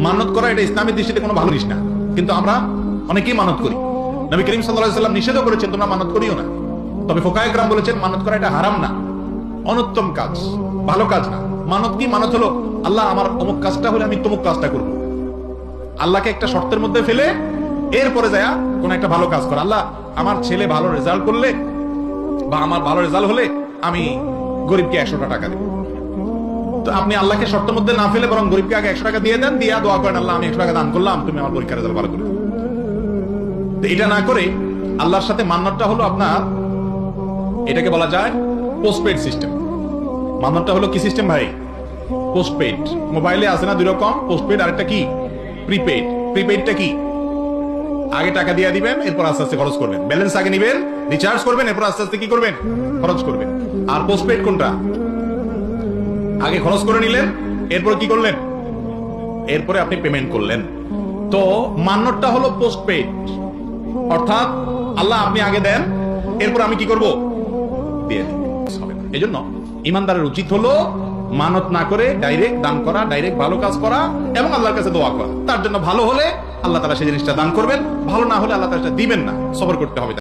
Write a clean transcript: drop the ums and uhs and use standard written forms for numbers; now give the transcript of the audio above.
মানত করা এটা ইসলামের দৃষ্টিতে কোনো ভালো জিনিস না, কিন্তু আমরা অনেকেই মানত করি। নবী করিম সাল্লাল্লাহু আলাইহি ওয়াসাল্লাম নিষেধ করেছেন তোমরা মানত করিও না, তবে ফুকাহায়ে কেরাম বলেছেন মানত করা এটা হারাম না, অনুত্তম কাজ, ভালো কাজ না। মানত কি? মানত হলো আল্লাহ আমার অমুক কাজটা হলে আমি তমুক কাজটা করব। আল্লাহকে একটা শর্তের মধ্যে ফেলে এরপরে যায় কোন একটা ভালো কাজ করা। আল্লাহ আমার ছেলে ভালো রেজাল্ট করলে বা আমার ভালো রেজাল্ট হলে আমি গরিবকে 100টা টাকা দেব। তো আপনি আল্লাহকে শর্তের মধ্যে না ফেলে বরং গরিবকে আগে 100 টাকা দিয়ে দেন, দিয়া দোয়া করেন আল্লাহ আমি 100 টাকা দান করলাম, তুমি আমার পরীক্ষার রেজাল্ট ভালো করে। তো এটা না করে আল্লাহর সাথে মান্নাতটা হলো আপনার, এটাকে বলা যায় পোস্টপেড সিস্টেম। মান্নাতটা হলো কি সিস্টেম ভাই? পোস্টপেড। মোবাইলে আছে না দুই রকম, পোস্টপেড আর একটা কি প্রিপেড। প্রিপেডটা কি? আগে টাকা দিয়ে দিবেন, এরপর আস্তে আস্তে খরচ করবেন। ব্যালেন্স আগে নিবেন, রিচার্জ করবেন, এরপর আস্তে আস্তে কি করবেন? খরচ করবেন। আর পোস্টপেড কোনটা? আগে খরচ করে নিলেন, এরপর কি করলেন? এরপরে আপনি পেমেন্ট করলেন। তো মান্নাতটা হলো পোস্টপেড, অর্থাৎ আল্লাহ আপনি আগে দেন, এরপর আমি কি করব? দিয়ে দিন। এই জন্য ইমানদারের উচিত হলো মানত না করে ডাইরেক্ট দান করা, ডাইরেক্ট ভালো কাজ করা এবং আল্লাহর কাছে দোয়া করা। তার জন্য ভালো হলে আল্লাহ তাআলা সেই জিনিসটা দান করবেন, ভালো না হলে আল্লাহ তাআলা দিবেন না, সবর করতে হবে।